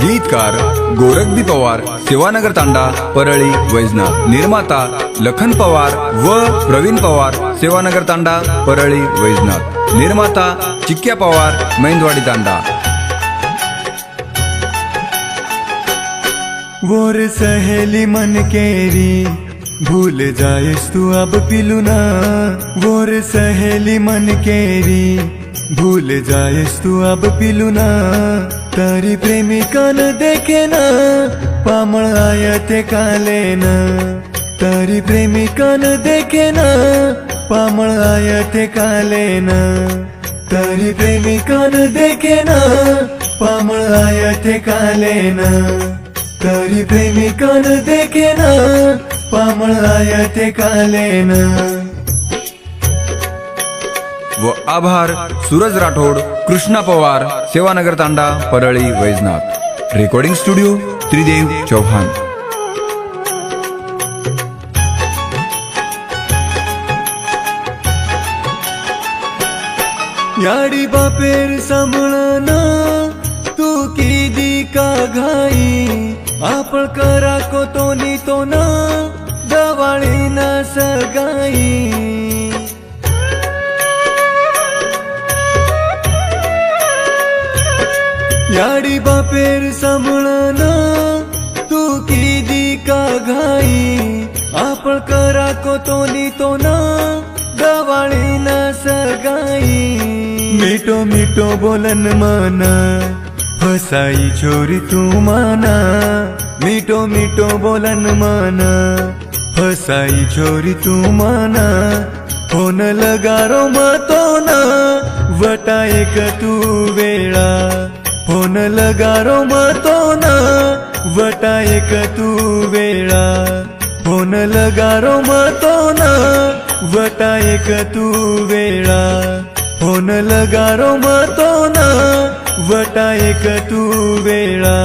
गीतकार गोरखबी पवार, सेवानगर तांडा, परळी, वैजनाथ. निर्माता लखन पवार व प्रवीण पवार, सेवानगर तांडा, परळी, वैजनाथ. निर्माता चिक्क्या पवार, मेंदवाडी तांडा. वोर सहेली मन केरी भूल जाएस तू अब पिलुना. वोर सहेली मन केरी भूल जाएस तू अब पिलुना. तारी प्रेमिका न देखे ना पामळ आयते काले ना. तारी प्रेमिका न देखे ना पामळ आयते काले ना. तारी प्रेमिका न देखे ना पामळ आयते काले ना. तारी प्रेमिका न देखे ना पामळ आयते काले ना. व आभार सूरज राठोड, कृष्णा पवार, सेवानगर तांडा, परळी, वैजनाथ. रेकॉर्डिंग स्टुडिओ त्रिदेव चौहान. याडी बापेर सांभळना तू किदी का घाई. आपण करा को तोनी तो ना दवाळी ना सगाई. याडी बापेर सांभळना तू किदी का घाई. आपण करा को तोनी तो ना दवाळी ना सगाई. मिठो मिठो बोलन माना फसाई छोरी तू माना. मिठो मिठो बोलन माना फसाई छोरी तू माना. फोन लगारो मतो ना वटा एक तू वेळा. फोन लगारो मतो ना वटा एक तू वेळा. फोन लगारो मतो ना वटा एक तू वेळा. फोन लगारो मतो ना वटा एक तू वेळा.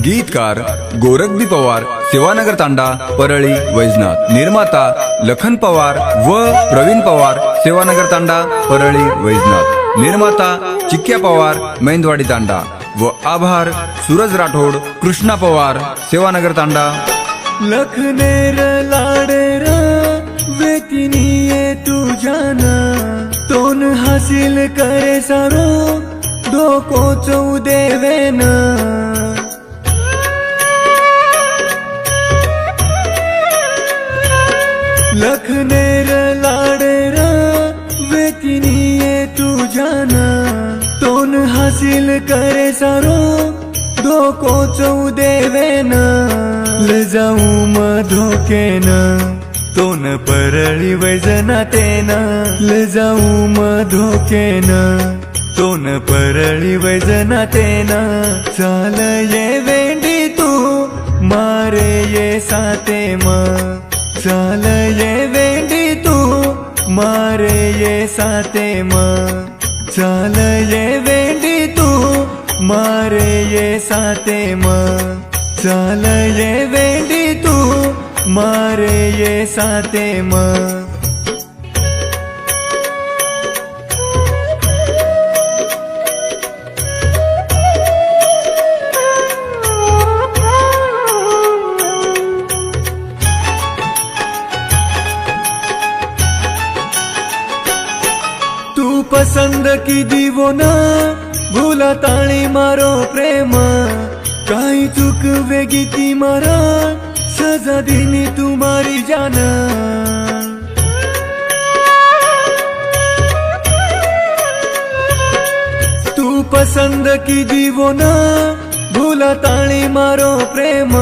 गीतकार गोरखबी पवार, सेवानगर तांडा, परळी, वैजनाथ. निर्माता लखन पवार व प्रवीण पवार, सेवानगर तांडा, परळी, वैजनाथ. निर्माता चिक्क्या पवार, मेंदवाडी तांडा. व आभार सूरज राठोड, कृष्णा पवार, सेवानगर तांडा. लखनेर लाडेर वेतिनीये तू जाना. तोन हासिल करे सारो डोको चौ देवेना. लखनेर लाडेर वेतिनीये तू जाना. तोन हासिल करे सारो डोको चौ देवेना. ले जाऊ मधोकेना तोन परळी वैजनाथेना. ले जाऊ मधोकेना तोन परळी वैजनाथेना. चाल ये वेंडी तू मारे ये साते मा. चाल ये वेंडी तू मारे ये साते मा. चाल ये वेंडी तू मारे ये साते मा. चाल ये वेंडी तू मारे ये साते मा. तू पसंद की दीवो ना भूला ताणी मारो प्रेम. काही चूक वेगी ती मारा सजा दिनी तुम्हारी जाना. तू पसंद की दीवो ना भूला ताणी मारो प्रेम.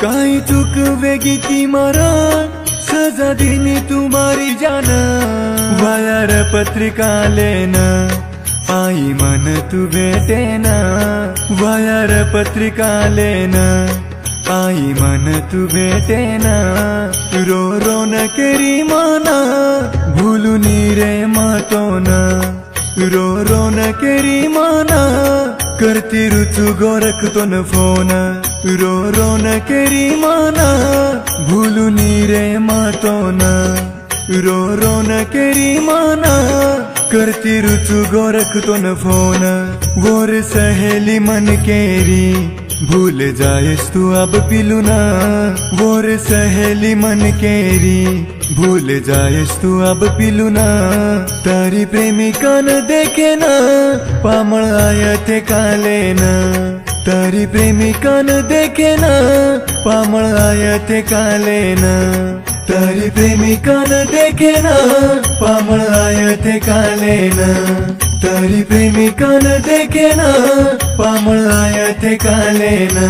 काही चूक वेगी ती मारा सजा दिनी तुम्हारी जाना. वायार पत्रिका लेना आई मन तू भेटेना. वायार पत्रिका लेना आई मन तू भेटेना. रो रो न केरी माना भूलुनी रे मातोना. रो रो न केरी माना करती रुचु गोरख तो न फोन. रो रो न केरी माना भूलुनी रे मातोना. रो रो न केरी माना करती रुचु गोरख तो न फोन, वोर सहेली मन केरी भूल जाएस तू अब पिलू ना, वोर सहेली मन केरी भूल जाएस तू अब पिलू ना, तारी प्रेमिका न देखे ना पामळ आयते काले ना, तारी प्रेमिका न देखे ना पामळ आयते काले ना, तारी प्रेमिका न देखे ना पामळ आयते काले ना, तारी प्रेमिका न देखे ना पामळ आयते काले ना,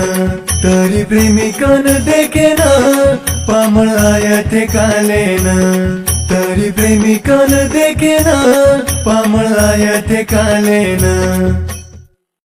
तारी प्रेमिका न देखे ना पामळ आयते काले ना, तारी प्रेमिका न देखे ना पामळ आयते काले ना.